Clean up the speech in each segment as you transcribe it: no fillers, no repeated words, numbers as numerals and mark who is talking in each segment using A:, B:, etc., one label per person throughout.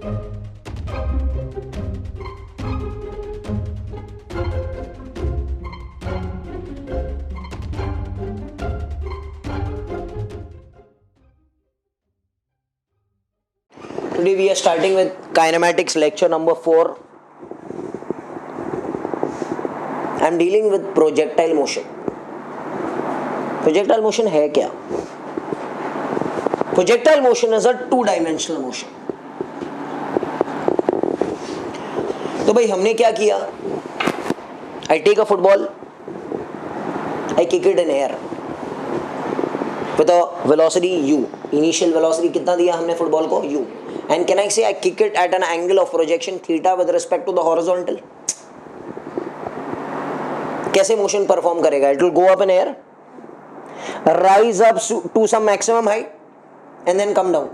A: Today we are starting with kinematics lecture number 4. I am dealing with projectile motion. Projectile motion है क्या? Projectile motion is a two-dimensional motion. तो भाई हमने क्या किया? I take a football, I kick it in air with a velocity u. Initial velocity कितना दिया हमने फुटबॉल को? u. And can I say I kick it at an angle of projection theta with respect to the horizontal? कैसे motion perform करेगा? It will go up in air, rise up to some maximum height, and then come down.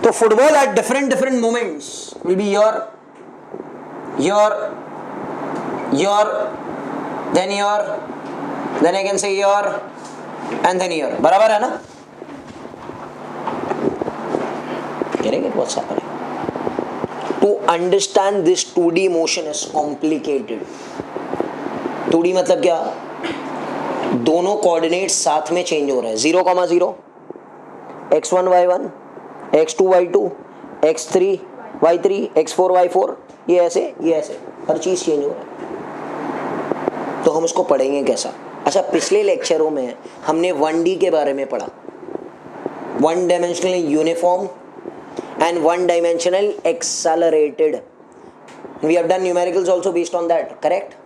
A: तो football at different moments will be your, then I can say your, and then your. बराबर है ना? Getting it? What's happening? To understand this 2D motion is complicated. 2D मतलब क्या? दोनों coordinates साथ में change हो रहे हैं. 0,0, x1 y1, x2 y2, x3 y3, x4 y4. ये ऐसे हर चीज चेंज हो रहा है. तो हम उसको पढ़ेंगे कैसा? अच्छा, पिछले लेक्चरों में हमने 1D के बारे में पढ़ा. 1 dimensional uniform and 1 dimensional accelerated. We have done numericals also based on that, correct?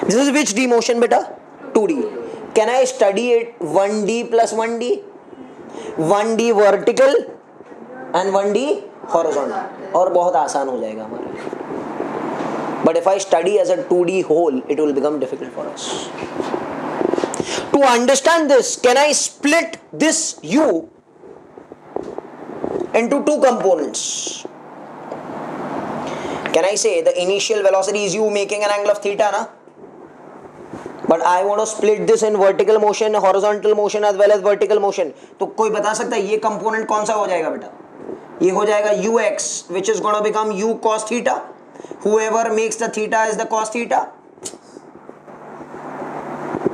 A: This is which D motion beta? 2D. Can I study it 1D plus 1D? 1D vertical and 1D horizontal. और बहुत आसान हो जाएगा हमारे लिए. But if I study as a 2D whole, it will become difficult for us. To understand this, can I split this U into two components? Can I say the initial velocity is u making an angle of theta, na? But I want to split this in vertical motion, horizontal motion as well as vertical motion. तो कोई बता सकता है ये component कौन सा हो जाएगा बेटा? ये हो जाएगा ux, which is going to become u cos theta. Whoever makes the theta is the cos theta.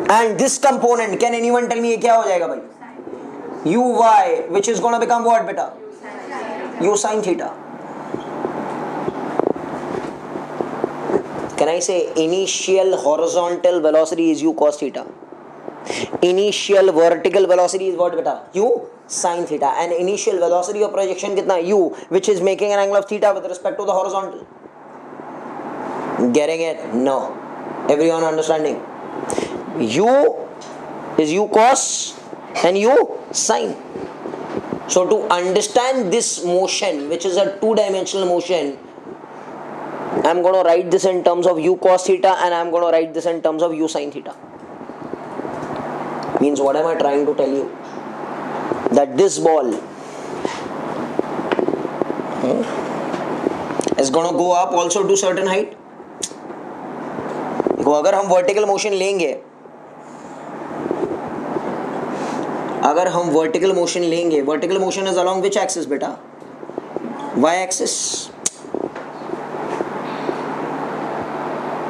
A: And this component, can anyone tell me ये क्या हो जाएगा भाई? uy, which is going to become what बेटा? u sin theta. Can I say initial horizontal velocity is u cos theta? Initial vertical velocity is what beta? U sin theta. And initial velocity of projection कितना? U, which is making an angle of theta with respect to the horizontal. Getting it? No. Everyone understanding? U is u cos and u sin. So to understand this motion, which is a two-dimensional motion, I'm going to write this in terms of u cos theta and I'm going to write this in terms of u sin theta. Means what am I trying to tell you? That this ball is going to go up also to certain height. देखो अगर हम vertical motion लेंगे, vertical motion is along which axis beta? Y axis.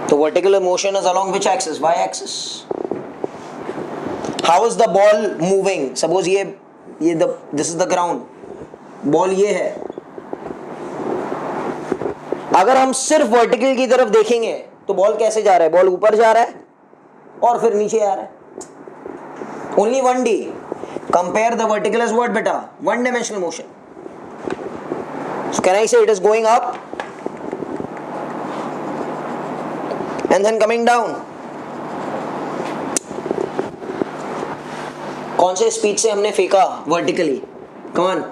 A: तो vertical motion is along which axis? Y axis. How is the ball moving? Suppose this is the ground. Ball ये है. अगर हम सिर्फ vertical की तरफ देखेंगे तो बॉल कैसे जा रहा है? बॉल ऊपर जा रहा है और फिर नीचे आ रहा है. Only 1D. Compare the vertical as what beta? 1 dimensional motion. So can I say it is going up and then coming down? कौन से स्पीड से हमने फेंका vertically? Come on.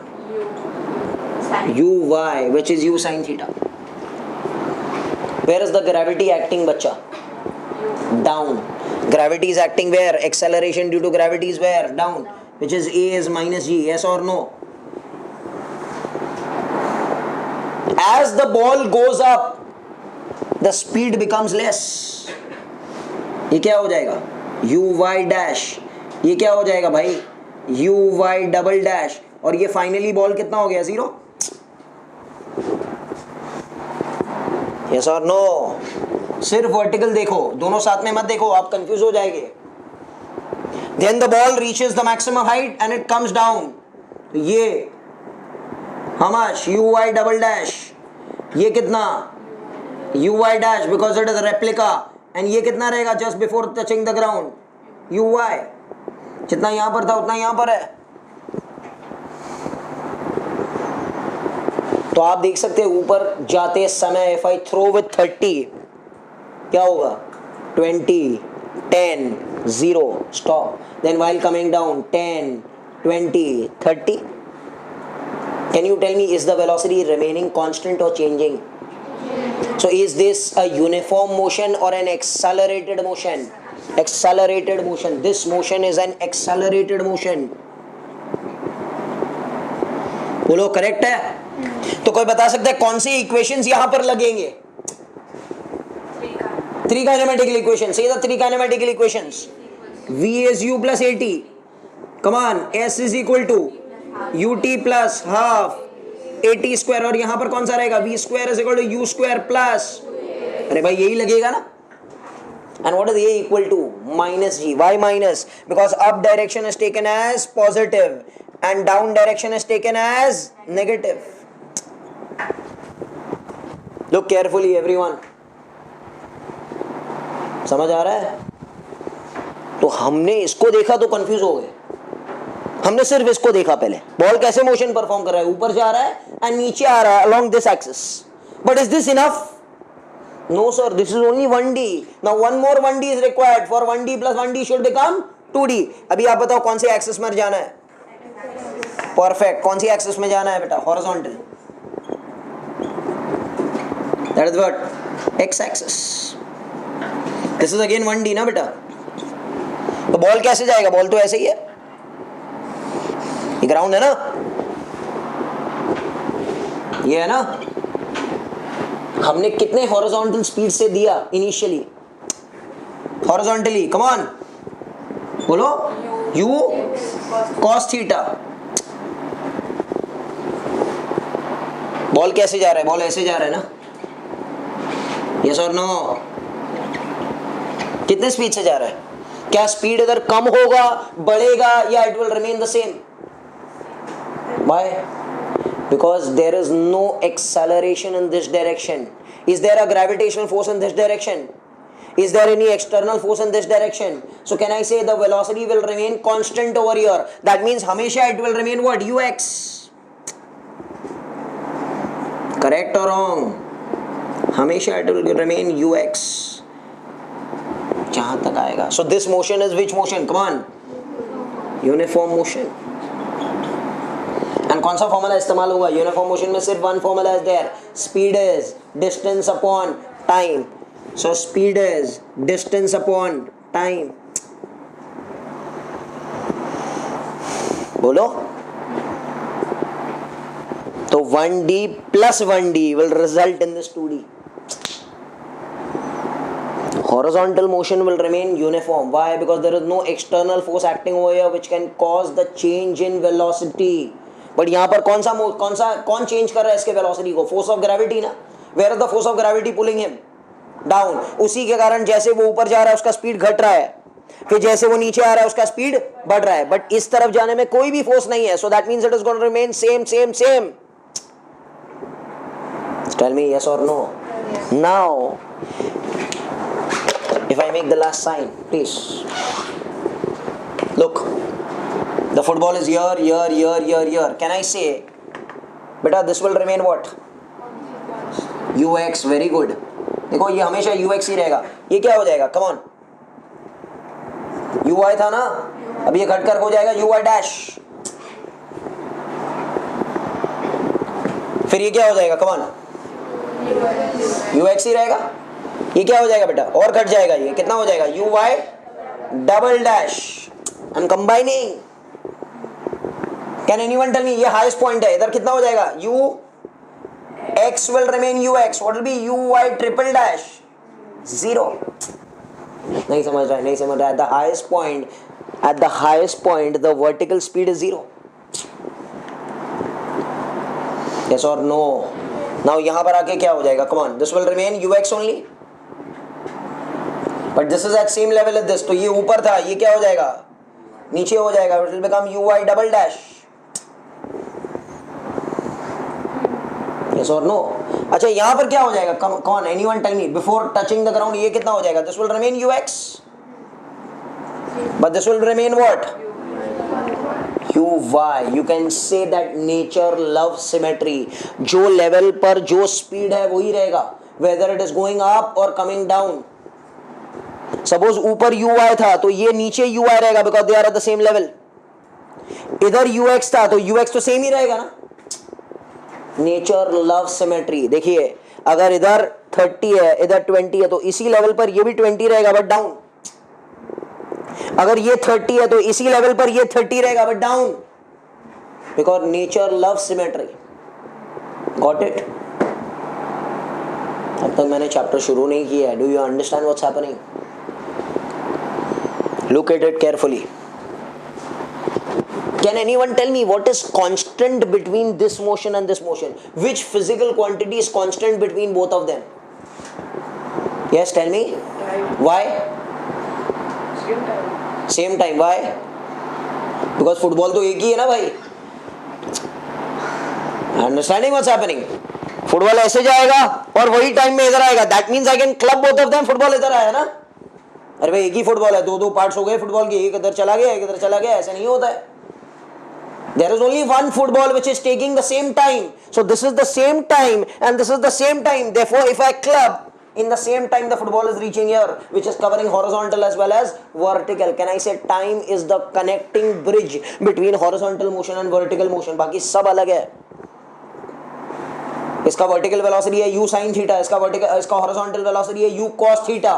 A: uy, which is u sin theta. Where is the gravity acting, bachcha? Down. Gravity is acting where? Acceleration due to gravity is where? Down. Which is a is minus g. Yes or no? As the ball goes up, the speed becomes less. ये क्या हो जाएगा? uy dash. ये क्या हो जाएगा भाई? uy double dash. और ये फाइनली बॉल कितना हो गया? 0. यस और नो? सिर्फ वर्टिकल देखो, दोनों साथ में मत देखो, आप कंफ्यूज हो जाएंगे. Then the ball reaches the maximum height and it comes down. ये how much? ui double dash. ये कितना? ui dash because it is a replica. and ये कितना रहेगा just before touching the ground? ui. जितना यहां पर था उतना यहां पर है. तो आप देख सकते हैं ऊपर जाते समय if I throw with 30 क्या होगा? 20, 10, 0, stop. Then while coming down 10, 20, 30. Can you tell me, is the velocity remaining constant or changing? So is this a uniform motion or an accelerated motion? Accelerated motion. This motion is an accelerated motion. बोलो correct है? तो कोई बता सकता है कौन सी equations यहां पर लगेंगे? Three kinematical equations. Say the three kinematical equations. V is u plus at. Come on. S is equal to ut plus half at square. और यहां पर कौन सा रहेगा? v square is equal to u square plus. अरे भाई यही लगेगा ना? And what is a equal to? Minus g. Why minus? Because up direction is taken as positive and down direction is taken as negative. Look carefully everyone. समझ आ रहा है? तो हमने इसको देखा तो कंफ्यूज हो गए. हमने सिर्फ इसको देखा पहले. बॉल कैसे मोशन परफॉर्म कर रहा है? ऊपर जा रहा है एंड नीचे आ रहा है along this axis. But is this enough? No sir, this is only 1D. Now one more 1D is required. For 1D plus 1D should become 2D. अभी आप बताओ कौन सी एक्सिस में जाना है? परफेक्ट. कौन सी एक्सिस में जाना है बेटा? Horizontal. That is what? X axis. This is again 1D ना बेटा. तो बॉल कैसे जाएगा? बॉल तो ऐसे ही है. ये ग्राउंड है ना, ये है ना. हमने कितने हॉरिजॉन्टल स्पीड से दिया इनिशियली? हॉरिजॉन्टली. कम ऑन बोलो. u cos theta. बॉल कैसे जा रहा है? बॉल ऐसे जा रहा है ना. यस और नो? कितने स्पीड से जा रहा है? क्या स्पीड अगर कम होगा, बढ़ेगा, या it will remain the same? Why? Because there is no acceleration in this direction. Is there a gravitational force in this direction? Is there any external force in this direction? So can I say the velocity will remain constant over here? That means हमेशा it will remain what? ux. Correct or wrong? हमेशा it will remain ux. जहां तक आएगा. So this motion is which motion? Come on. Uniform motion. And कौन सा formula इस्तेमाल होगा? Uniform motion में सिर्फ one formula is there. Speed is distance upon time. So speed is distance upon time. बोलो. तो 1D plus 1D will result in this 2D. Horizontal motion will remain uniform. Why? Because there is no external force acting over here which can cause the change in velocity. But यहाँ पर कौन change कर रहा है इसके velocity को? Force of gravity ना. Where is the force of gravity pulling him down? उसी के कारण जैसे वो ऊपर जा रहा है उसका स्पीड घट रहा है, फिर जैसे वो नीचे आ रहा है उसका स्पीड बढ़ रहा है. बट इस तरफ जाने में कोई भी फोर्स नहीं है. So that means it is going to remain same same same. Tell me yes और no. Now if I make the last sign please look. The football is here. Can I say, beta, this will remain what? ux. Very good. देखो ये हमेशा ux ही रहेगा. ये क्या हो जाएगा? Come on. ui था ना, अब ये घटकर हो जाएगा ui dash. फिर ये क्या हो जाएगा? Come on. ux ही रहेगा. ये क्या हो जाएगा बेटा? और घट जाएगा. ये कितना हो जाएगा? ui double dash. I'm combining. Can anyone tell me? ये हाईएस्ट पॉइंट है. इधर कितना हो जाएगा? ux will remain ux. What will be ui triple dash? 0. नहीं समझ रहा है. At the highest point the vertical speed is 0. Yes or no? Now यहां पर आके क्या हो जाएगा, come on, this will remain ux only, but this is at same level as this, तो ये ऊपर था, ये क्या हो जाएगा, नीचे हो जाएगा, it will become uy double dash, yes और नो। अच्छा यहां पर क्या हो जाएगा, कौन, anyone tell me, before touching the ground ये कितना हो जाएगा, this will remain ux, but this will remain what, uy. You can say that nature loves symmetry. जो लेवल पर जो स्पीड है वही रहेगा, whether it is going up or coming down. Suppose ऊपर uy था तो ये नीचे uy रहेगा, because they are at the same level. इधर ux था तो ux तो सेम ही रहेगा ना. Nature love symmetry. देखिए अगर इधर 30 है इधर 20 है तो इसी लेवल पर ये भी 20 रहेगा बट डाउन. अगर ये 30 है तो इसी लेवल पर ये 30 रहेगा but down, because nature love symmetry. Got it? अब तक मैंने चैप्टर शुरू नहीं किया है. Do you understand what's happening? Look at it carefully. Can anyone tell me what is constant between this motion and this motion? Which physical quantity is constant between both of them? Yes, tell me. Why? Same time. Why? Because football तो एक ही है ना भाई. Understanding what's happening? Football ऐसे जाएगा और वही time में इधर आएगा. That means I can club both of them. Football इधर आया ना. अरे भाई एक ही फुटबॉल है, दो पार्ट्स हो गए फुटबॉल के, एक इधर चला गया एक इधर चला गया, ऐसा नहीं होता है. There is only one football which is taking the same time. So this is the same time and this is the same time. Therefore, if I club in the same time, the football is reaching here, which is covering horizontal as well as vertical. Can I say time is the connecting bridge between horizontal motion and vertical motion? बाकी सब अलग है. इसका vertical velocity है u sin theta, इसका horizontal velocity है u cos theta.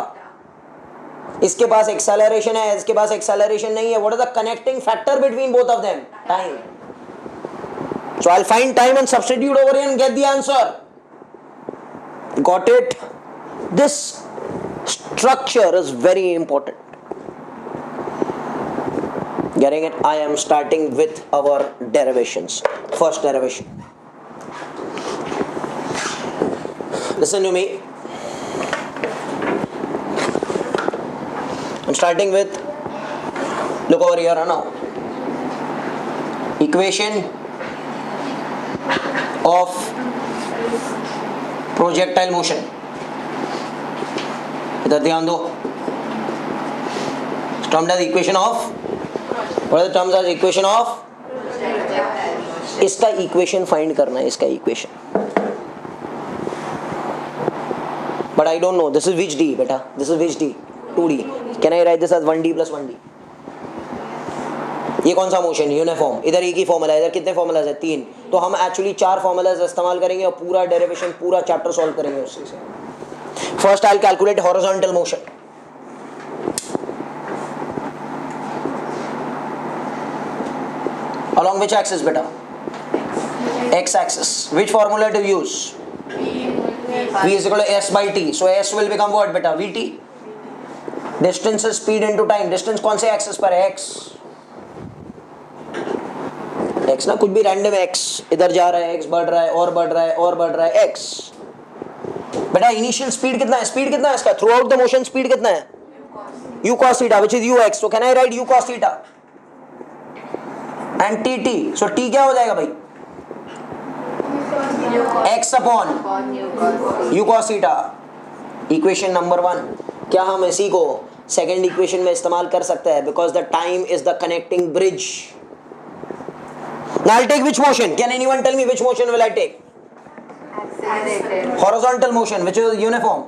A: इसके पास acceleration है, इसके पास एक्सेलरेशन नहीं है. What is the connecting factor between both of them? Time. So I will find time and substitute over here and get the answer. Got it? This structure is very important. Getting it? I am starting with our derivations. First derivation, listen to me. I'm starting with, look over here now, equation of projectile motion. इधर ध्यान दो. termed as equation of, what are the terms as equation of? इसका equation find करना है, इसका equation. But I don't know, this is which d बेटा, this is which d? 2d. Can I write this as 1d plus 1d? ये कौन सा motion? Uniform. इधर एक ही फॉर्मूला है, इधर कितने फॉर्मूलाज है? 3. तो हम एक्चुअली 4 फॉर्मूलाज इस्तेमाल करेंगे और पूरा डेरिवेशन पूरा चैप्टर सॉल्व करेंगे उससे. First I will calculate horizontal motion. along which axis beta? X axis. Which formula to use? V is equal to s by t. So s will become what beta? Vt. Distance is speed into time. Distance कौन से axis पर है? x. x ना, कुछ भी random x इधर जा रहा है, x बढ़ रहा है और बढ़ रहा है और बढ़ रहा है, x. बेटा इनिशियल स्पीड कितना है? स्पीड कितना है इसका? Through out the motion speed कितना है? u cos theta which is ux. So can I write u cos theta and tt? So t क्या हो जाएगा भाई? x upon u cos theta. Equation number 1. क्या हम इसी को सेकेंड इक्वेशन में इस्तेमाल कर सकते हैं? Because the time is the connecting bridge. Now I'll take which motion? Can anyone tell me which motion will I take? Horizontal motion, which is uniform.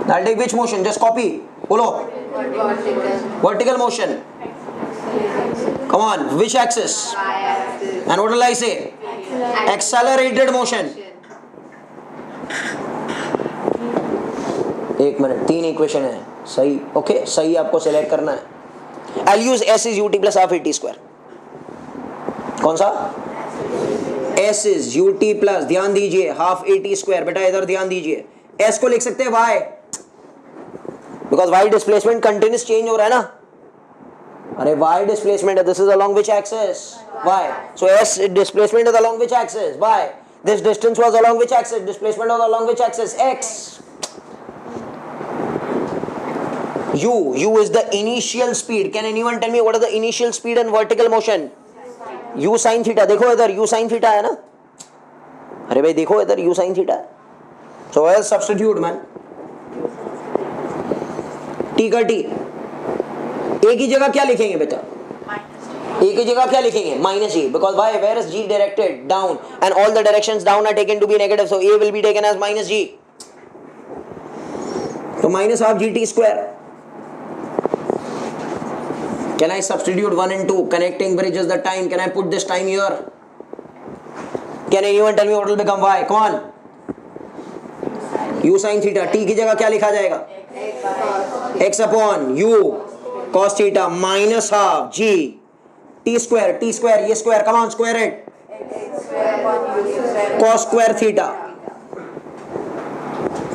A: I'll take which motion? Just copy. Bolo. Vertical motion. Come on, which axis? And what will I say? Accelerated motion. एक minute, 3 equation है. सही, okay, सही आपको select करना है. I'll use s is ut plus half at square. कौन सा? s is ut plus, ध्यान दीजिए, हाफ at square. बेटा इधर ध्यान दीजिए, s को लिख सकते हैं y, because y displacement continuous change हो रहा है ना. अरे y displacement, this is along which axis? Y. So s displacement is along which axis? Y. This distance was along which axis? Displacement was along which axis? X. U is the initial speed. Can anyone tell me what is the initial speed and vertical motion? U sin theta. देखो इधर U sin theta है ना? अरे भाई देखो इधर U sin theta है. So where substitute man? T का T. A की जगह क्या लिखेंगे बेटा? A की जगह क्या लिखेंगे? Minus G. Because why? Where is G directed? Down. And all the directions down are taken to be negative. So A will be taken as minus G. So minus half GT square. Can I substitute 1 and 2? Connecting bridges the time. Can I put this time here? Can anyone tell me what will become y? Come on. U sin theta. T की जगह क्या लिखा जाएगा? X upon U cos theta minus half G T square. T square. ये square. Come on, square it. Cos square theta.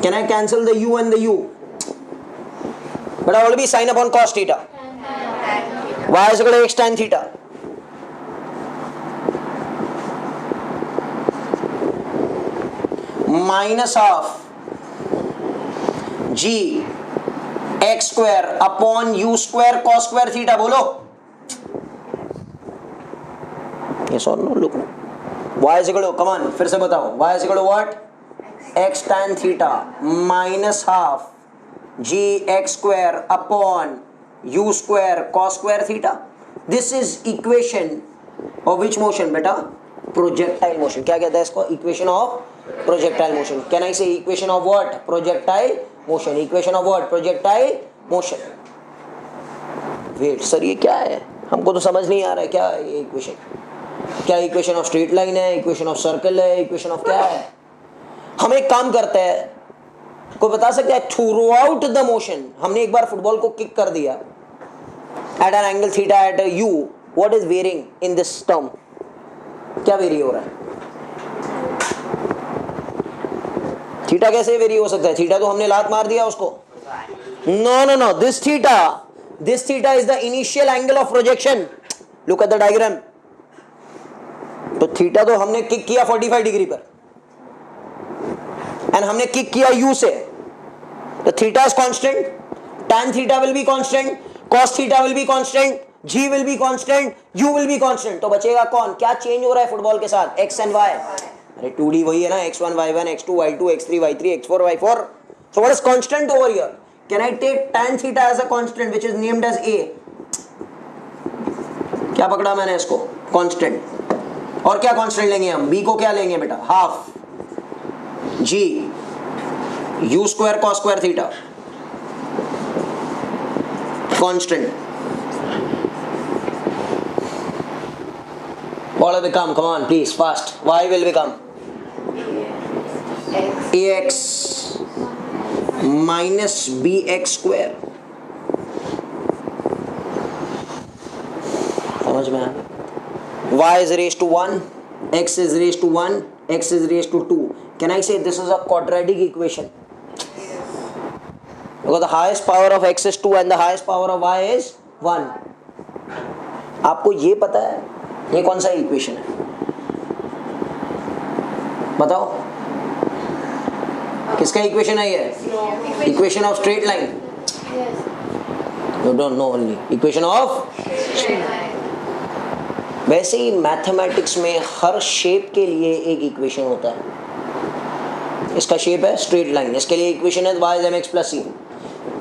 A: Can I cancel the U and the U? But I will be sin upon cos theta. Y is equal to x tan theta. Minus half G x square upon U square cos square theta. बोलो. Yes or no? Look. Y is equal to, come on, फिर से बताओ. Y is equal to what? X tan theta minus half G x square upon U square cos square theta. This is equation of which motion beta? Projectile motion. क्या कहता है इसको? Equation of projectile motion. Can I say equation of what? Projectile motion. Equation of what? Projectile motion. Wait sir, ये क्या है? हमको तो समझ नहीं आ रहा है क्या है ये equation. क्या इक्वेशन ऑफ स्ट्रेट लाइन है, इक्वेशन ऑफ सर्कल है, इक्वेशन ऑफ क्या है? हम एक काम करते हैं, कोई बता सकता है थ्रू आउट द मोशन हमने एक बार फुटबॉल को किक कर दिया at an angle theta at u, what is varying in this term? क्या वेरी हो रहा है? थीटा कैसे वेरी हो सकता है? थीटा तो हमने लात मार दिया उसको. No no no, this theta is the initial angle of projection. Look at the diagram. तो थीटा तो हमने किक किया 45 डिग्री पर एंड हमने किक किया यू से, तो theta is constant, tan theta will be constant, cos theta will be constant, g will be constant, u will be constant. तो बचेगा कौन? क्या चेंज हो रहा है फुटबॉल के साथ? x and y. अरे 2D वही है ना, x1 y1 x2 y2 x3 y3 x4 y4. so what is constant over here? Can I take tan theta as a constant which is named as a? क्या पकड़ा मैंने इसको? Constant. और क्या कांस्टेंट लेंगे हम? b को क्या लेंगे बेटा? Half g u square cos square theta constant. what will become? Come on please fast. y will become ax minus bx square. समझ में आ? y is raised to 1, x is raised to 1, x is raised to 2. Can I say this is a quadratic equation? Because the highest power of x is 2 and the highest power of y is 1. आपको ये पता है ये कौन सा equation है? बताओ किसका इक्वेशन है ये? Equation of straight line. You don't know only equation of straight line. वैसे ही मैथमेटिक्स में हर शेप के लिए एक इक्वेशन होता है. इसका शेप है स्ट्रेट लाइन, इसके लिए इक्वेशन है y is mx plus c.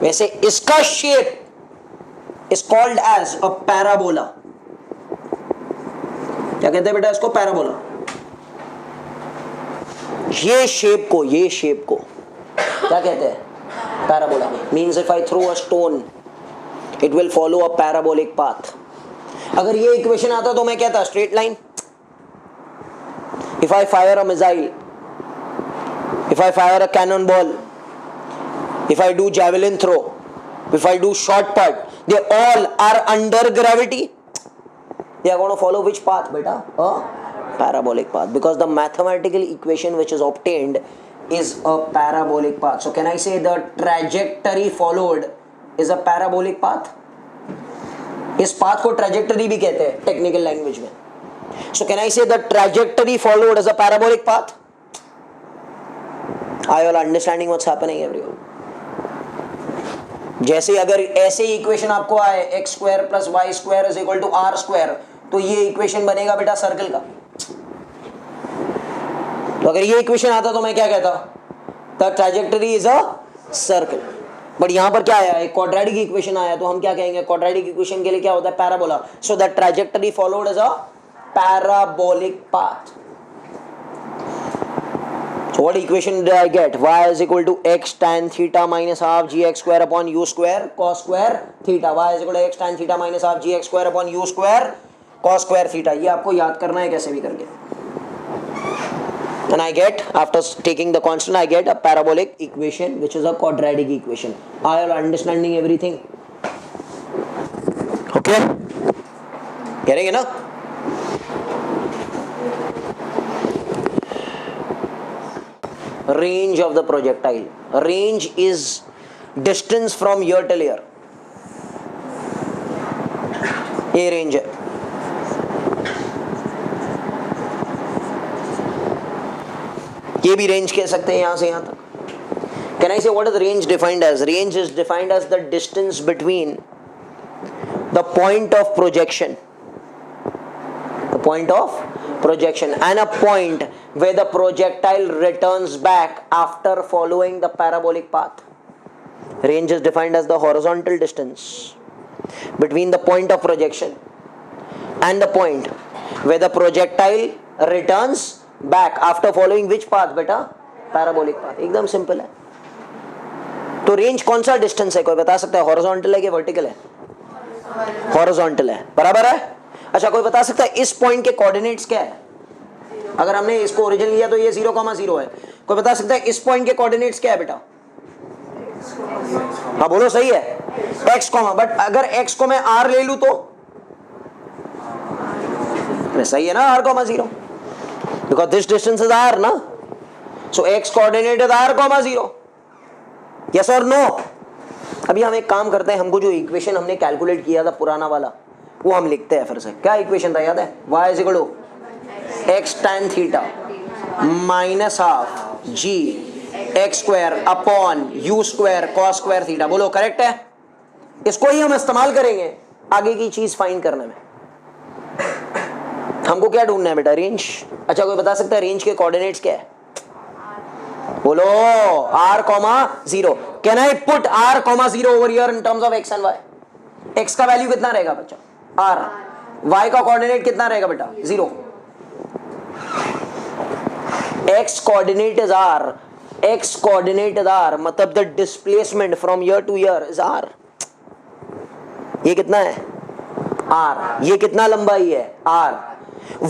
A: वैसे इसका shape is called as a parabola. क्या कहते हैं बेटा इसको? पैराबोला. ये शेप को क्या कहते हैं? Parabola. Means if I throw a stone it will follow a parabolic path. अगर ये इक्वेशन आता तो मैं कहता straight line. If I fire a missile, if I fire a cannon ball, if I do javelin throw, if I do shot put, they all are under gravity. They are going to follow which path beta? A parabolic path, because the mathematical equation which is obtained is a parabolic path. So can I say the trajectory followed is a parabolic path? इस path को trajectory भी कहते हैं technical language में. सो can I say the trajectory followed as a parabolic path? Are you all understanding what's happening everyone? जैसे अगर ऐसे equation आपको आए x square plus y square is equal to r square, तो ये इक्वेशन बनेगा बेटा सर्कल का. तो अगर ये इक्वेशन आता तो मैं क्या कहता? The trajectory is a circle. But यहां पर क्या आया? एक क्वाड्रेटिक इक्वेशन आया, तो हम क्या कहेंगे? क्वाड्रेटिक इक्वेशन के लिए क्या होता है? Parabola. So the trajectory followed as a parabolic path. So what equation did I get? Y is equal to x tan theta minus half gx square upon u square cos square theta. Y is equal to x tan theta minus half gx square upon u square cos square theta. ये आपको याद करना है कैसे भी करके. And I get, after taking the constant, I get a parabolic equation which is a quadratic equation. Are you understanding everything? Okay? करेंगे ना? Range of the projectile. Range is distance from here till here. ये range है. ये भी range कह सकते हैं यहां से यहां तक. Can I say what is range defined as? Range is defined as the distance between the point of projection, the point of projection, and a point where the projectile returns back after following the parabolic path. Range is defined as the horizontal distance between the point of projection and the point where the projectile returns back after following which path beta? Parabolic path. एकदम simple है. तो range कौन सा distance है? कोई बता सकता है? हॉरिजॉन्टल है कि वर्टिकल है? हॉरिजॉन्टल है. बराबर है. अच्छा, कोई बता सकता है इस पॉइंट के कोऑर्डिनेट्स क्या है? अगर हमने इसको ओरिजिन लिया तो ये 0,0 है. कोई बता सकता है इस पॉइंट के कोऑर्डिनेट्स क्या है बेटा? हाँ बोलो, सही है, x, बट अगर x को मैं r ले लूं तो सही है ना, r,0, because this distance is r ना. सो x coordinate is r,0. Yes और नो? अभी हम एक काम करते हैं, हमको जो इक्वेशन हमने कैलकुलेट किया था पुराना वाला, वो हम लिखते हैं फिर से. क्या इक्वेशन था याद है? y is equal to x tan theta minus half g x square upon u square cos square theta. बोलो करेक्ट है? इसको ही हम इस्तेमाल करेंगे आगे की चीज फाइंड करने में. हमको क्या ढूंढना है बेटा? रेंज. अच्छा, कोई बता सकता है रेंज के कोऑर्डिनेट्स क्या है? बोलो r,0. Can I put r,0 over here in terms of x and y? x का वैल्यू कितना रहेगा बच्चा? r. y का कोऑर्डिनेट कितना रहेगा बेटा? 0. x coordinate is r. x coordinate is r, मतलब the displacement from here to here is r. ये कितना है? r. ये कितना लंबाई है? r.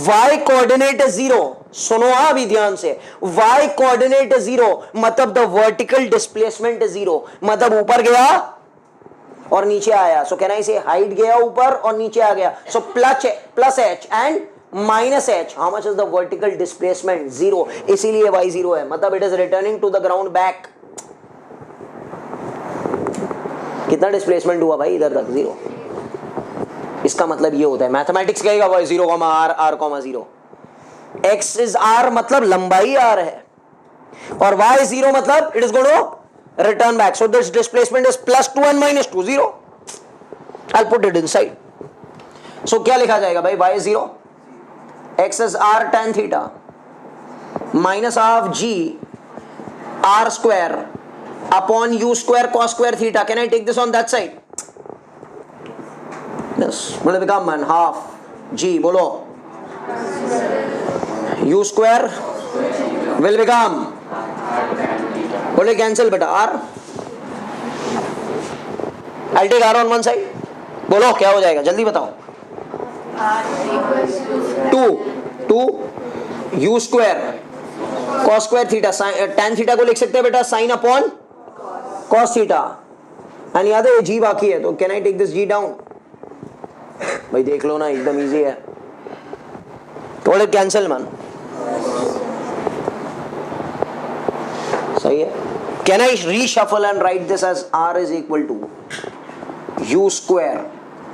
A: y coordinate is 0. सुनो अभी ध्यान से. y कोऑर्डिनेट इज 0, मतलब द वर्टिकल डिस्प्लेसमेंट इज 0, मतलब ऊपर गया और नीचे आया. सो कैन आई से हाइट गया ऊपर और नीचे आ गया. So plus h and minus h. How much is the vertical displacement? 0. इसीलिए y 0 है, मतलब it is returning to the ground back. कितना डिस्प्लेसमेंट हुआ भाई इधर तक? 0. इसका मतलब ये होता है, मैथमेटिक्स कहेगा भाई 0, r,0. x इज r, मतलब लंबाई r है, और y 0, मतलब it is going to return back. So this displacement is +2 and -2, 0. I will put it inside. So क्या लिखा जाएगा भाई? y 0, x is r tan theta minus half g r square upon u square cos square theta. Can I take this on that side? Yes. will become half g. बोलो. u square will become, बोले cancel बेटा, r. I'll take r on one side. बोलो क्या हो जाएगा? जल्दी बताओ. 2 u square cos square theta. tan theta को लिख सकते हैं बेटा sine upon cos theta. And याद है g बाकी है, तो can I take this g down? भाई देख लो ना, एकदम इजी है. थोड़े कैंसिल मन. सही है. Can I reshuffle and write this as r is equal to u square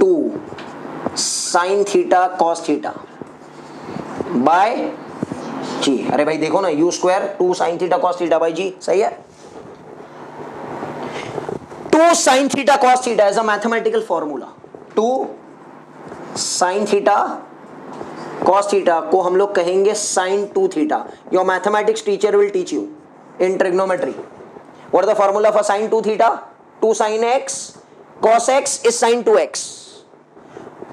A: 2 sine theta cos theta by g. अरे भाई देखो ना, u square 2 sine theta cos theta by g, सही है। 2 sine theta cos theta is a mathematical formula. 2 sine theta cos theta को हम लोग कहेंगे sine 2 theta. Your mathematics teacher will teach you in trigonometry what is the formula for sine 2 theta. 2 sine x cos x is sin 2x,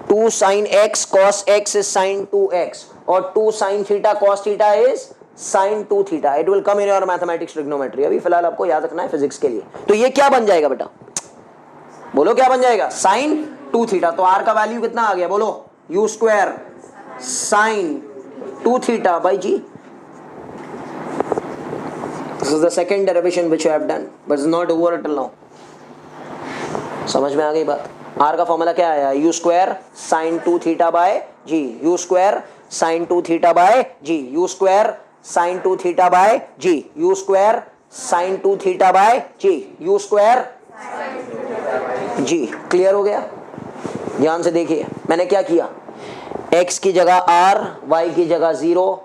A: 2 sin x cos x is sin 2x, और 2 sin theta cos theta is sin 2 theta. It will come in your mathematics trigonometry. अभी फिलहाल आपको याद रखना है physics के लिए। तो ये क्या बन जाएगा बेटा, बोलो क्या बन जाएगा, sin 2 theta। तो r का वैल्यू कितना आ गया, बोलो u square sin 2 theta by g. This is the second derivation which I have done, but it's not over till now. समझ में आ गई बात। r का फॉर्मूला क्या आया, u square sine 2 theta by g, u square sine 2 theta by g, u square sine 2 theta by g, u square sine 2 theta by g, u square g. Clear हो गया। ध्यान से देखिए मैंने क्या किया, x की जगह r, y की जगह 0,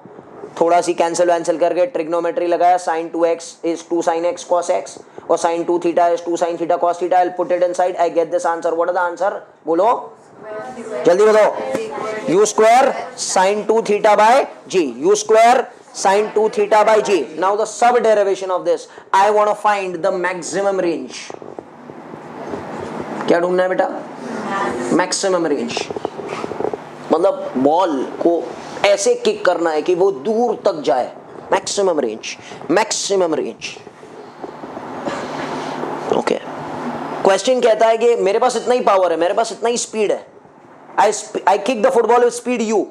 A: थोड़ा सी कैंसिल वैंसिल करके ट्रिग्नोमेट्री लगाया। Sine 2x is 2 sine x cos x और sine 2 theta is 2 sine theta cos theta. I put it inside, I get this answer. What is the answer, बोलो जल्दी बताओ, u square sine 2 theta by g, u square sine 2 theta by g. Now the sub derivation of this, I want to find the maximum range. क्या ढूंढना है बेटा, maximum range, मतलब ball को ऐसे किक करना है कि वो दूर तक जाए। Maximum range, maximum range. Okay, question कहता है कि मेरे पास इतना ही पावर है, मेरे पास इतना ही स्पीड है, I kick the football with speed u,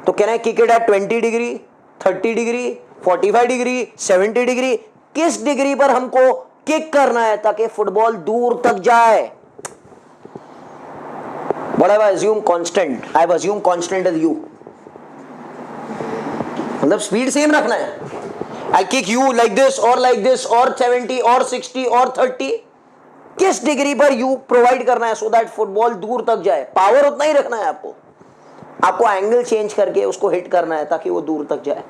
A: तो can I kick it at 20 degree, 30 degree, 45 degree, 70 degree, किस डिग्री पर हमको किक करना है ताकि फुटबॉल दूर तक जाए। What have I assumed constant? I have assumed constant as u. मतलब स्पीड सेम रखना है। I kick you like this or like this or 70 or 60 or 30. किस डिग्री पर u प्रोवाइड करना है so that फुटबॉल दूर तक जाए। पावर उतना ही रखना है आपको, आपको एंगल चेंज करके उसको हिट करना है ताकि वो दूर तक जाए।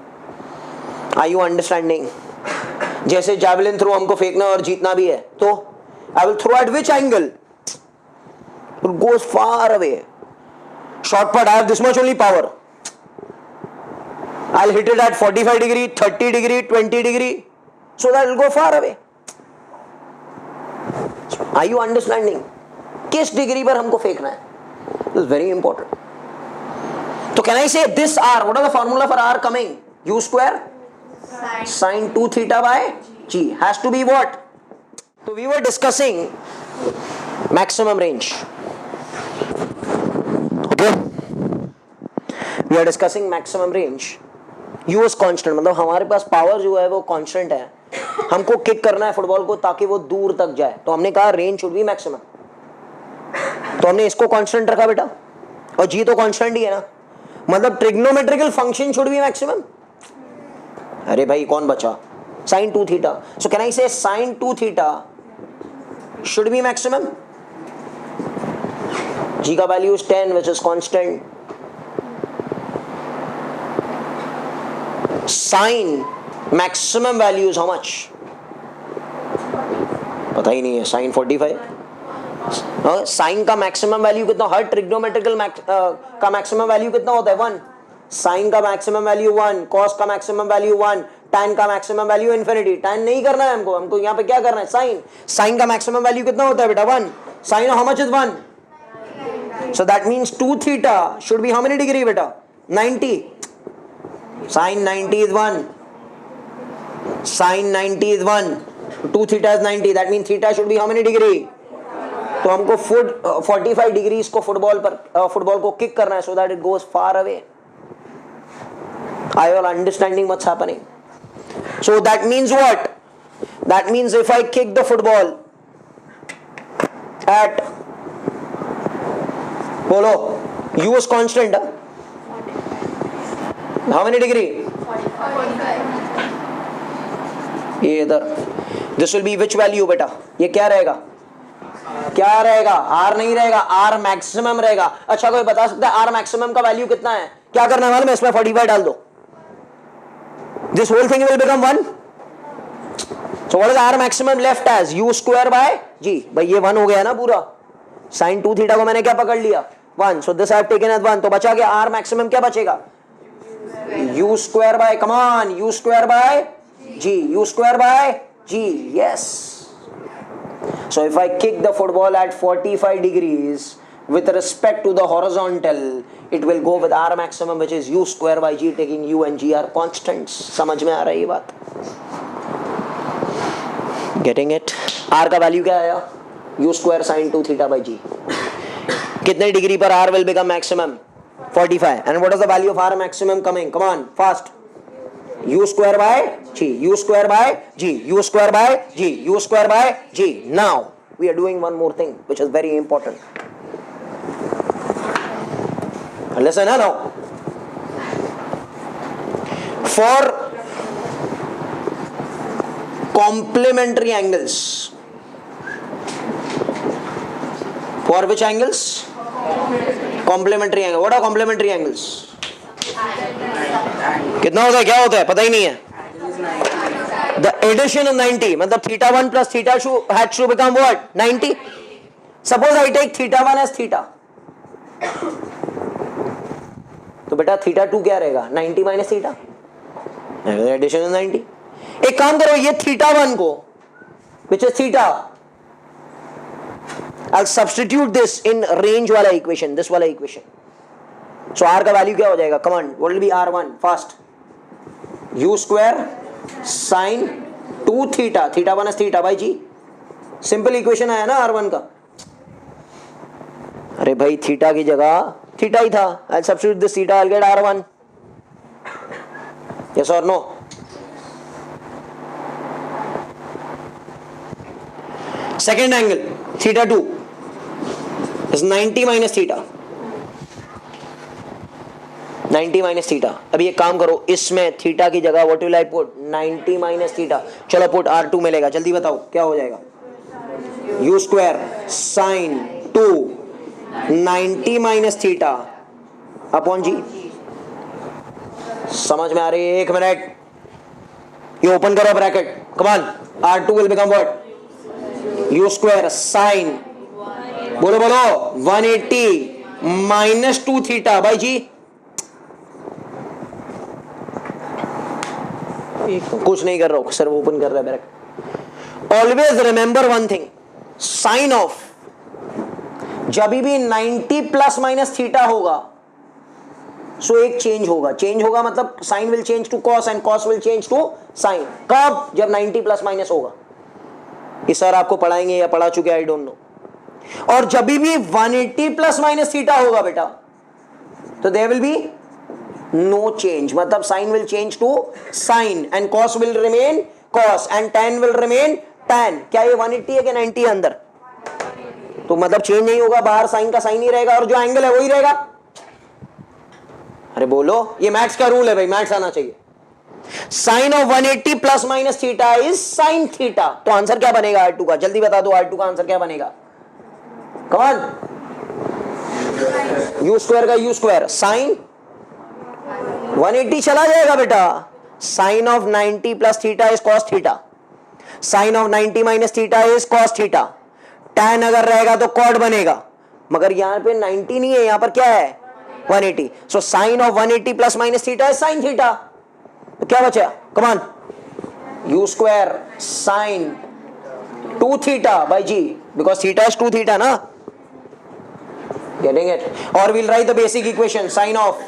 A: Are you understanding? जैसे जैवलिन थ्रो हमको फेंकना और जीतना भी है, तो I will throw at which angle? It goes far away. Short put, I have this much only power. I'll hit it at 45 degree, 30 degree, 20 degree, so that it will go far away. Are you understanding? किस degree पर हमको फेंकना है? This is very important. So can I say this R? What is the formula for R coming? U square sin 2 theta by G has to be what? So we were discussing maximum range. Okay, we are discussing maximum range. U is constant, मतलब हमारे पास power जो है वो constant है, हमको kick करना है football को ताकि वो दूर तक जाए। तो हमने कहा रेंज शुड बी मैक्सिमम, तो हमने इसको कांस्टेंट रखा बेटा, और जी तो कांस्टेंट ही है ना, मतलब trigonometrical function should be maximum. अरे भाई कौन बचा, sine 2 theta. So can I say sine 2 theta should be maximum. G का value is 10 which is constant. Sine maximum value is how much? पता ही नहीं है, साइन 45। साइन का मैक्सिमम वैल्यू कितना, हर ट्रिग्नोमेट्रिकल का मैक्सिमम वैल्यू कितना होता है, 1। साइन का मैक्सिमम वैल्यू 1, कॉस का मैक्सिमम वैल्यू 1, tan का मैक्सिमम वैल्यू इन्फिनिटी। tan नहीं करना है हमको यहाँ पे क्या करना है, साइन। साइन का मैक्सिमम वैल्यू कितना होता है बेटा, 1। Sine how much is 1, so that means 2 theta should be how many degree beta, 90. Sin 90 is 1, sin 90 is 1, 2 theta is 90, that means theta should be how many degree? तो हमको 45 degree को football को kick करना है so that it goes far away. Are you all understanding what's happening? So that means what? That means if I kick the football at, बोलो u is constant, how many degree? 45. ये इधर, this will be which value बेटा, ये क्या रहेगा, क्या रहेगा? Are नहीं रहेगा, आर मैक्सिमम रहेगा। अच्छा कोई बता सकता है आर मैक्सिमम का वैल्यू कितना है? क्या करना है मालूम है? इसमें 45 डाल दो, this whole thing will become 1। So what is R maximum left as? U square by g. भाई ये 1 हो गया ना पूरा, साइन 2 थीटा को मैंने क्या पकड़ लिया? 1। So this I have taken as 1, तो बचा गया आर मैक्सिमम। क्या बचेगा? U square by, come on, u square by g, u square by g, yes. So if I kick the football at 45 degrees with respect to the horizontal, it will go with R maximum, which is U square by G, taking U and G are constants. समझ में आ रही है बात? Getting it? R का value क्या आया? U square sin 2 theta by G. कितने degree पर R will become maximum? 45. And what is the value of R maximum coming? Come on, fast. U square by G, U square by G, U square by G, U square by G. Now we are doing one more thing which is very important. Listen now. For complementary angles, for which angles? Complementary angle. What are complementary angles? कितना होता है, क्या होता है, पता ही नहीं है। The addition of 90, मतलब theta 1 plus theta 2 had to become what? 90। Suppose I take theta 1 as theta, तो बेटा थीटा 2 क्या रहेगा? 90 माइनस थीटा, एडिशन ऑफ 90। एक काम करो, ये थीटा 1 को which is theta, I substitute this in range वाला इक्वेशन, दिस वाला इक्वेशन। सो आर का वैल्यू क्या हो जाएगा? Come on, what will be R1? Fast, U square sine 2 theta, theta 1 is theta by g. Simple equation आया ना R1 का। अरे भाई थीटा की जगह थीटा ही था, I substitute this theta, I get R1। Yes और no? Second angle theta 2 is 90 minus theta, 90 minus theta. अभी एक काम करो, इसमें थीटा की जगह what will I put? 90 minus theta. चलो पुट R2 मिलेगा, जल्दी बताओ क्या हो जाएगा? U square sine 2 90 minus theta upon g. समझ में आ रही है? एक मिनट, ये ओपन करो bracket, come on, R2 will become what? U square sign, बोलो बोलो, 180 माइनस 2 थीटा बाई जी। कुछ नहीं कर रहा हूं, सिर्फ ओपन कर रहा है bracket. Always remember one thing, sine of जब भी 90 प्लस माइनस थीटा होगा, सो एक चेंज होगा। चेंज होगा मतलब sine will change to cos and cos will change to sine. कब? जब 90 प्लस माइनस होगा। ये सर आपको पढ़ाएंगे या पढ़ा चुके, आई डोंट नो। और जब भी 180 प्लस माइनस थीटा होगा बेटा, तो there will be no change, मतलब sine will change to sine and cos will remain cos and tan will remain tan। क्या ये 180 है कि 90 है अंदर? तो मतलब चेंज नहीं होगा, बाहर साइन का साइन ही रहेगा और जो एंगल है वही रहेगा। अरे बोलो, ये मैथ्स का रूल है भाई, मैथ्स आना चाहिए। Sine of 180 plus minus theta is sine theta. तो आंसर क्या बनेगा R2 का? जल्दी बता दो, R2 का आंसर क्या बनेगा? कम ऑन, U स्क्वायर का U स्क्वायर साइन 180 चला जाएगा बेटा, sine of 90 plus theta is cos theta, sine of 90 minus theta is cos theta, tan अगर रहेगा तो कॉट बनेगा, मगर यहां पे 90 नहीं है, यहां पर क्या है? 180। So sine of 180 plus minus theta is sine theta. तो क्या बचा? Come on, U square sine 2 theta by g, because theta is 2 theta ना। Getting it? और we'll write the basic equation, sin of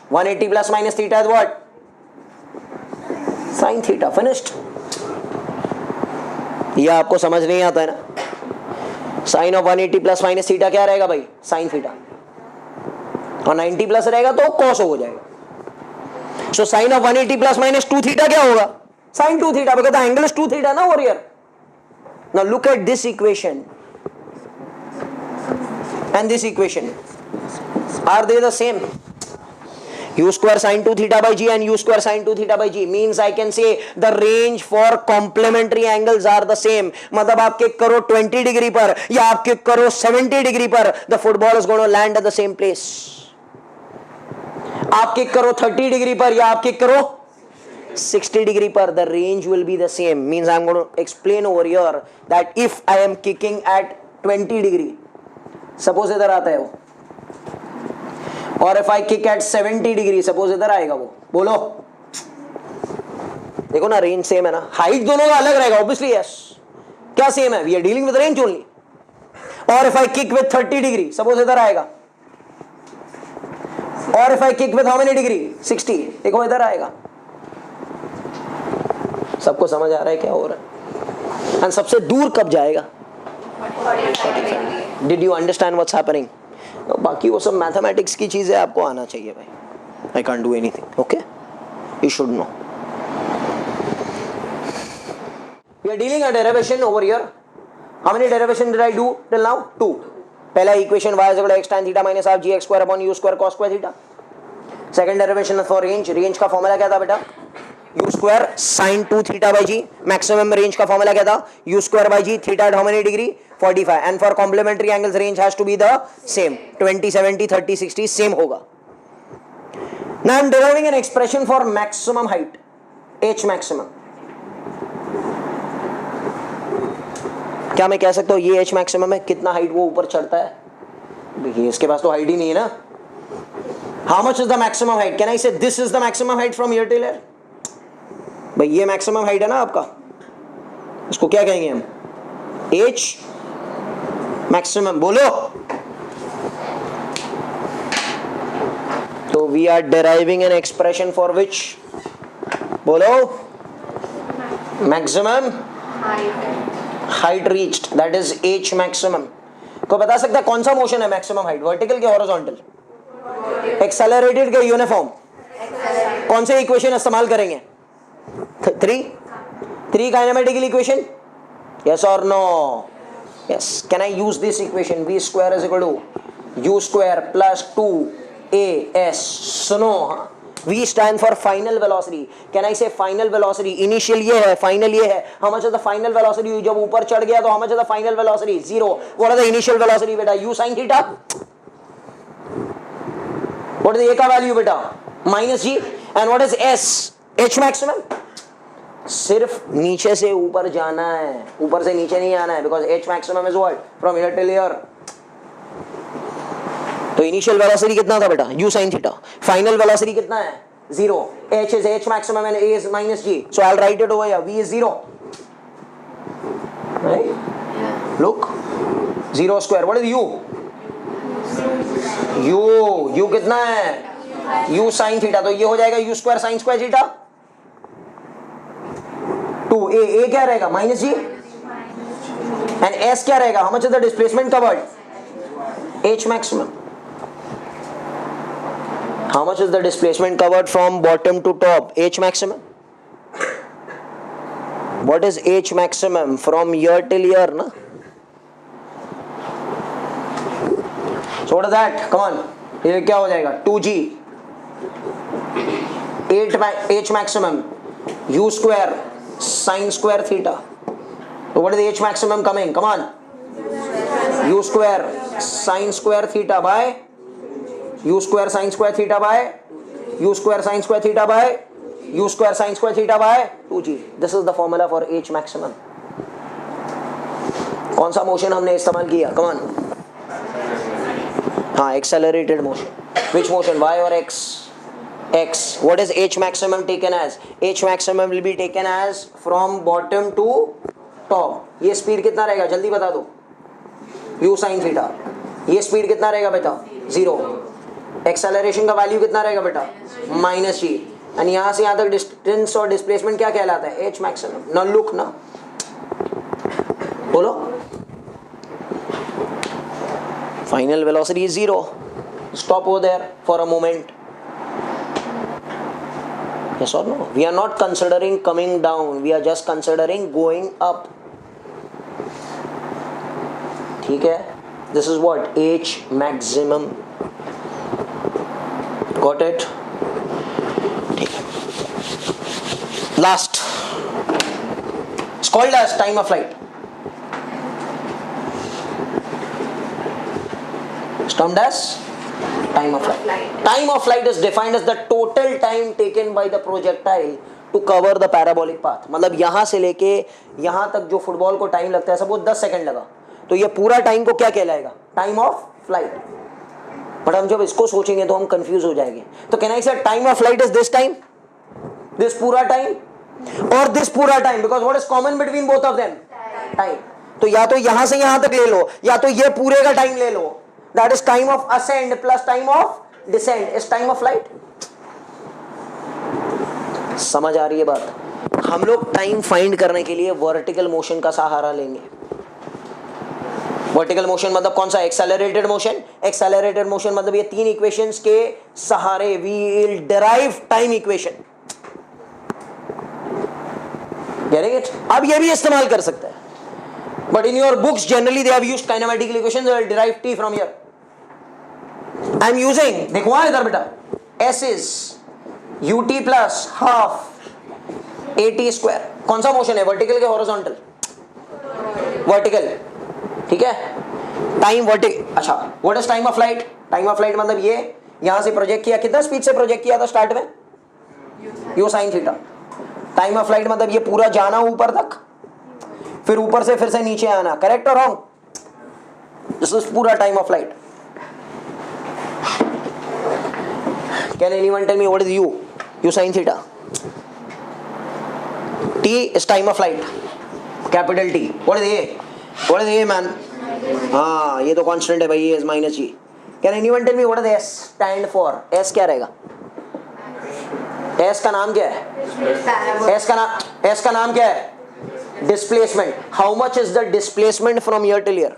A: 180 plus minus theta is what? Sin theta. Finished? ये आपको समझ नहीं आता है ना? Sine of 180 plus minus theta क्या रहेगा भाई? Sine theta. और 90 प्लस रहेगा तो कॉस हो जाएगा। So sine of 180 plus minus 2 theta क्या होगा? Sine 2 theta, because the angle is 2 theta ना over here. Now look at this equation and this equation, are they the same? u square sin 2 theta by g and u square sin 2 theta by g means I can say the range for complementary angles are the same. मतलब आप kick करो 20 degree पर या आप kick करो 70 degree पर, the football is going to land at the same place. आप kick करो 30 डिग्री पर या आप किक करो 60 degree per, the range will be the same. Means I'm going to explain over here that if I am kicking at 20 degree, suppose इधर आता है वो, और if I kick at 70 degree, suppose इधर आएगा वो, बोलो, देखो ना रेंज सेम है ना, हाइट दोनों का अलग रहेगा obviously. yes, क्या सेम है, we are dealing with range only. और if I kick with 30 degree, suppose इधर आएगा, और if I kick with how many degree, 60, देखो इधर आएगा. सबको समझ आ रहा है क्या हो रहा है? एंड सबसे दूर कब जाएगा? 45. Did you understand what's happening? बाकी वो सब मैथमेटिक्स की चीजें आपको आना चाहिए भाई. I can't do anything. Okay, you should know. We are dealing a derivation over here. How many derivation did I do till now? 2. पहला equation y is equal to x tan theta minus half gx square upon u square cos square theta. Second derivation for range. Range का formula क्या था बेटा? u square sin 2 theta by g. Maximum range का formula क्या था? u square by g. Theta at how many degree? 45. and for complementary angles range has to be the same. 20 70 30 60 same होगा. now I am deriving an expression for maximum height, h maximum. क्या मैं कह सकता हूँ ये h maximum है? कितना height वो ऊपर चढ़ता है? देखिए इसके पास तो हाइट ही नहीं है ना. how much is the maximum height? can I say this is the maximum height from here till here? भाई ये मैक्सिमम हाइट है ना आपका, इसको क्या कहेंगे हम? H maximum. बोलो. तो we are deriving an expression for which? बोलो. Maximum height reached, that is H maximum. को बता सकता है कौन सा मोशन है मैक्सिमम हाइट? वर्टिकल के हॉरिजॉन्टल? एक्सेलरेटेड के यूनिफॉर्म? कौन से इक्वेशन इस्तेमाल करेंगे? 3 kinematical equation? yes or no? yes. can I use this equation? v square is equal to u square plus 2as. सुनो, v stand for final velocity. can I say final velocity? initial ये है, final ये है. how much is the final velocity? जब ऊपर चढ़ गया तो how much is the final velocity? 0. what is the initial velocity बेटा? u sin theta. what is the a का value बेटा? minus g. and what is s? h maximum. सिर्फ नीचे से ऊपर जाना है, ऊपर से नीचे नहीं आना है. Because h maximum is what? From here till here. तो इनिशियल वेलोसिटी कितना था बेटा? u sin theta. Final velocity कितना है? 0. h is h maximum and a is minus g. so I'll write it over here. v is 0. right? yeah. look, 0 square. what is u? u कितना है? u sin theta. तो ये हो जाएगा u square sin square theta. 2 a क्या रहेगा? Minus ji. And s क्या रहेगा? How much is the displacement covered? h maximum. How much is the displacement covered from bottom to top? h maximum. What is h maximum from here till here ना? So what is that? Come on, ये क्या हो जाएगा? 2g. 8 h maximum u square sin square theta. so what is the h maximum coming? come on. u square sin square theta by u square sin square theta by u square sin square theta by u square sin square theta by 2g. this is the formula for h maximum. कौन सा motion हमने इस्तेमाल किया? come on. हाँ, accelerated motion. which motion? y or x? x. what is h maximum taken as? h maximum will be taken as from bottom to top. ये speed कितना रहेगा? जल्दी बता दो. u sin theta. ये स्पीड कितना रहेगा बेटा? 0. एक्सेलरेशन का वैल्यू कितना रहेगा बेटा? Minus ji. एंड यहाँ से यहाँ तक डिस्टेंस और डिस्प्लेसमेंट क्या कहलाता है? h maximum. ना लुक ना बोलो. Final velocity is 0. Stop over there for a moment. yes or no? we are not considering coming down, we are just considering going up. ठीक है? this is what h maximum. got it? Last it's called as time of flight. Termed as time of flight. Time of flight is defined as the total time taken by the projectile to cover the parabolic path. मतलब यहाँ से लेके यहाँ तक जो football को time लगता है सब वो 10 सेकंड लगा, तो ये पूरा टाइम को क्या कहलाएगा? Time of flight. बट हम जब इसको सोचेंगे तो हम कंफ्यूज हो जाएंगे. तो कैन आई से time of flight is this time, this पूरा टाइम और दिस पूरा time, because what is common between both of them? Time. तो या तो यहां से यहां तक ले लो या तो ये पूरे का टाइम ले लो. That is time of ascent plus time of descent is time of flight. समझ आ रही है बात? हम लोग टाइम फाइंड करने के लिए वर्टिकल मोशन का सहारा लेंगे. वर्टिकल मोशन मतलब कौन सा? Accelerated motion. एक्सेलरेटेड मोशन मतलब ये तीन इक्वेशंस के सहारे we will derive time equation. Getting it? अब ये भी इस्तेमाल कर सकते हैं, but in your books generally they have used kinematical equations. They will derive t from here. I am using, देखो वहां इधर बेटा, s is ut plus half at square. कौन सा मोशन है? वर्टिकल के हॉरिजॉन्टल? वर्टिकल. ठीक है. Time vertical. अच्छा, what is time of flight? Time of flight मतलब ये यहां से प्रोजेक्ट किया, कितना स्पीड से प्रोजेक्ट किया था स्टार्ट में? u sin theta. Time of flight मतलब ये पूरा जाना ऊपर तक, फिर ऊपर से फिर से नीचे आना. करेक्ट और रॉन्ग? दिस इज पूरा time of flight. Can anyone tell me what is u sin theta? t is time of flight, capital T. What is a man? हाँ, ये तो कांस्टेंट है भाई, a is minus g. Can anyone tell me what is s stand for? s क्या रहेगा? s का नाम क्या है? s का नाम क्या है? Displacement. How much is the displacement from here till year?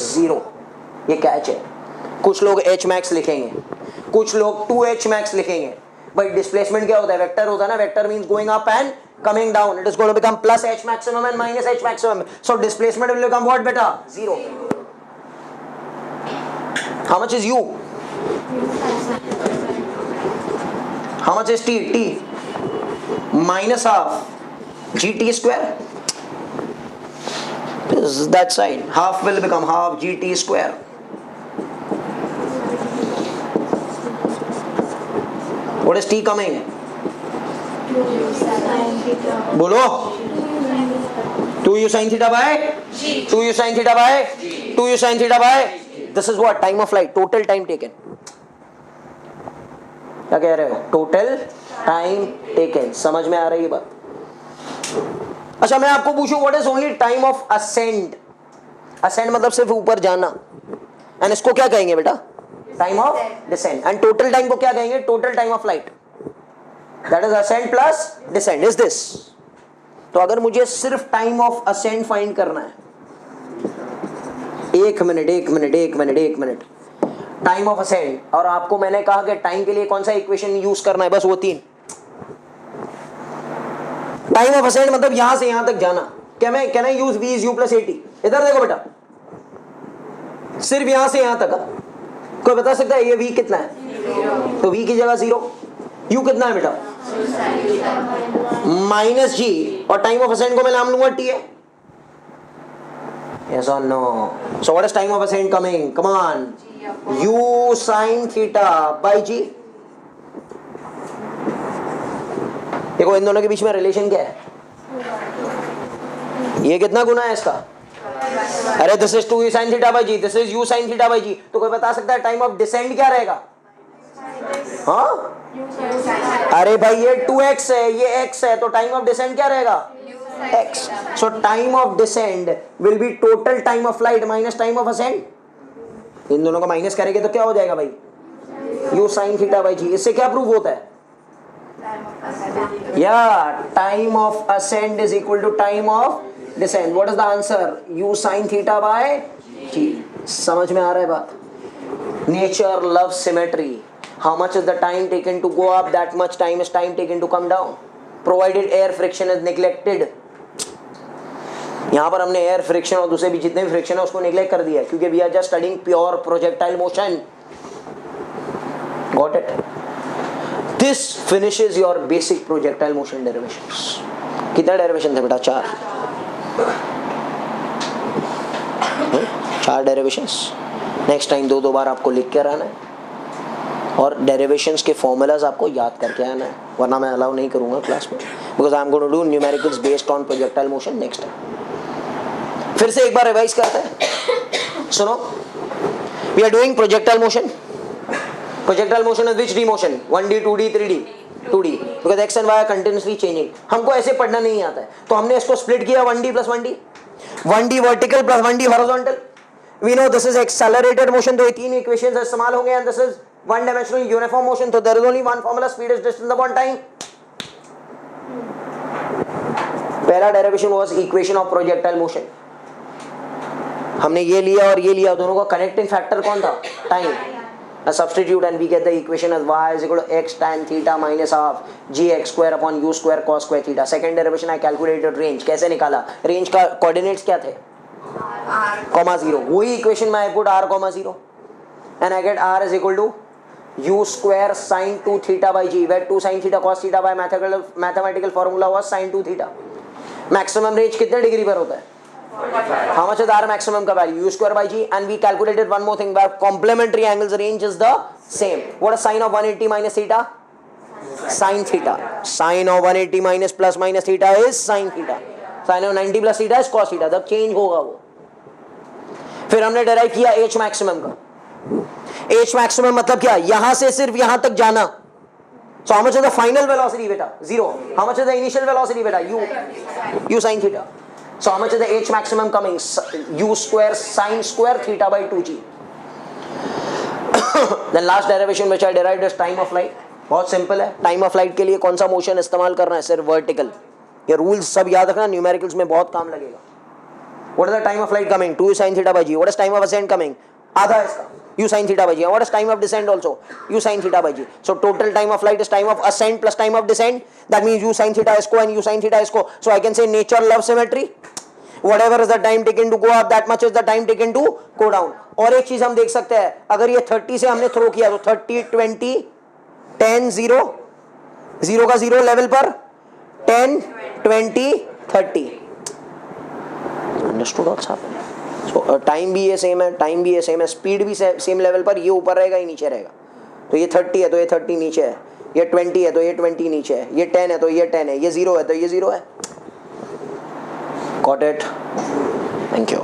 A: 0. ये कैच है. कुछ लोग h मैक्स लिखेंगे, कुछ लोग 2h मैक्स लिखेंगे. भाई डिस्प्लेसमेंट क्या होता है? वेक्टर होता है ना. Vector means going up and coming down. It is going to become plus h maximum and minus h maximum. So displacement will become what बेटा? 0. How much is u? How much is t? t minus half gt square. That side half will become half gt square. What is t coming? बोलो. 2u sin theta by 2u sin theta by 2u sin theta by. This is what? Time of flight, total time taken. क्या कह रहे हो? Total time taken. समझ में आ रही है बात? अच्छा, मैं आपको पूछूं what is only time of ascend? Ascend मतलब सिर्फ ऊपर जाना. एंड इसको क्या कहेंगे बेटा? Time of descend. And total time को क्या कहेंगे? Total time of flight. That is ascend plus descend. Is this? तो अगर मुझे सिर्फ टाइम ऑफ असेंड फाइंड करना है, एक मिनट टाइम ऑफ असेंड, और आपको मैंने कहा कि टाइम के लिए कौन सा इक्वेशन यूज करना है? बस वो 3. टाइम ऑफ असेंड मतलब यहां से यहां तक जाना. क्या मैं can I use v is u plus at? इधर देखो बेटा, सिर्फ यहां से यहां तक. कोई बता सकता है ये v कितना है? 0. तो v की जगह 0. u कितना है बेटा? Minus g. और टाइम ऑफ असेंड को मैं नाम लूंगा t है. Yes or no? So what is time of ascent coming? Come on. U sin theta by g. देखो इन दोनों के बीच में रिलेशन क्या है? ये कितना गुना है इसका? अरे this is 2u sin theta by g, this is u sin theta by g. तो कोई बता सकता है टाइम ऑफ डिसेंड क्या रहेगा? हाँ? अरे भाई ये 2x है, ये x है, तो टाइम ऑफ डिसेंड क्या रहेगा? x. So time of descent will be total time of flight minus time of ascent. इन दोनों को माइनस करेंगे तो क्या हो जाएगा भाई? u sin theta by g. इससे क्या प्रूव होता है? Yeah, time of ascent is equal to time of descent. What is the answer? u sin theta by g. समझ में आ रहा है बात? Nature loves symmetry. How much is the time taken to go up? That much time is time taken to come down. Provided air friction is neglected. यहां पर हमने air friction और दूसरे भी जितने भी फ्रिक्शन है उसको नेग्लेक्ट कर दिया है, क्योंकि we are just studying pure projectile motion. Got it? This finishes your basic projectile motion derivations. कितने डेरिवेशन थे बेटा? 4 डेरिवेशंस. नेक्स्ट टाइम 2 बार आपको लिख के आना है और डेरिवेशंस के फॉर्मूलाज आपको याद करके आना है, वरना मैं अलाउ नहीं करूंगा क्लास में, because I am going to do numericals based on projectile motion next time. फिर से एक बार रिवाइज करते हैं. सुनो, we are doing projectile motion. Projectile motion is which D motion? 1D 2D 3D 2D, because X and Y are continuously changing. हमको ऐसे पढ़ना नहीं आता है, तो हमने इसको स्प्लिट किया 1D plus 1D, 1D vertical plus 1D horizontal. We know this is accelerated motion, तो ये 3 इक्वेशंस इस्तेमाल होंगे. And this is one dimensional uniform motion, तो there is only one formula, speed is distance upon time. पहला derivation was equation of projectile motion. हमने ये लिया और ये लिया, दोनों का कनेक्टिंग फैक्टर कौन था? Time. A substitute and we get the equation as y is equal to x tan theta minus half gx square upon u square cos square theta. Second derivation I calculated range. कैसे निकाला? Range का coordinates क्या थे? r, 0. वही equation में I put r, 0 and I get r is equal to u square sin 2 theta by g, where 2 sin theta cos theta by mathematical formula was sin 2 theta. Maximum range कितने degree पर होता है? How much is r maximum का value? U square by g, and we calculated one more thing where complementary angles range is the same. What is sin of 180 minus theta? Sin theta. Sin of 180 minus plus minus theta is sin theta. Sin of 90 plus theta is cos theta. तब change होगा वो. फिर हमने derive किया h maximum का. h maximum मतलब क्या? यहां से सिर्फ यहां तक जाना. So how much is the final velocity beta? 0. How much is the initial velocity beta? U sin theta. So how much is the h maximum coming? U square sin square theta by 2g. Then last derivation which I derived is time of flight. बहुत simple है. Time of flight के लिए कौन सा motion इस्तेमाल करना है? सिर्फ वर्टिकल. ये रूल्स सब याद रखना, न्यूमेरिकल्स में बहुत काम लगेगा. What is the time of flight coming? 2 sin theta by g. What is time of ascent coming? आधा इसका, u sin theta by g. What is time of descent also? U sin theta by g. So total time of flight is time of ascent plus time of descent. That means u sin theta is co and u sin theta is co. So I can say nature loves symmetry. Whatever is the time taken to go up, that much is the time taken to go down. और एक चीज हम देख सकते हैं, अगर ये 30 से हमने थ्रो किया तो 30 20 10 0 0 का 0 लेवल पर 10 20 30. Understood what's happening? सो टाइम भी ये सेम है, टाइम भी ये सेम है, स्पीड भी सेम लेवल पर. ये ऊपर रहेगा, ये नीचे रहेगा. तो ये 30 है तो ये 30 नीचे है, ये 20 है तो ये 20 नीचे है, ये 10 है तो ये 10 है, ये 0 है तो ये 0 है. Got it? Thank you.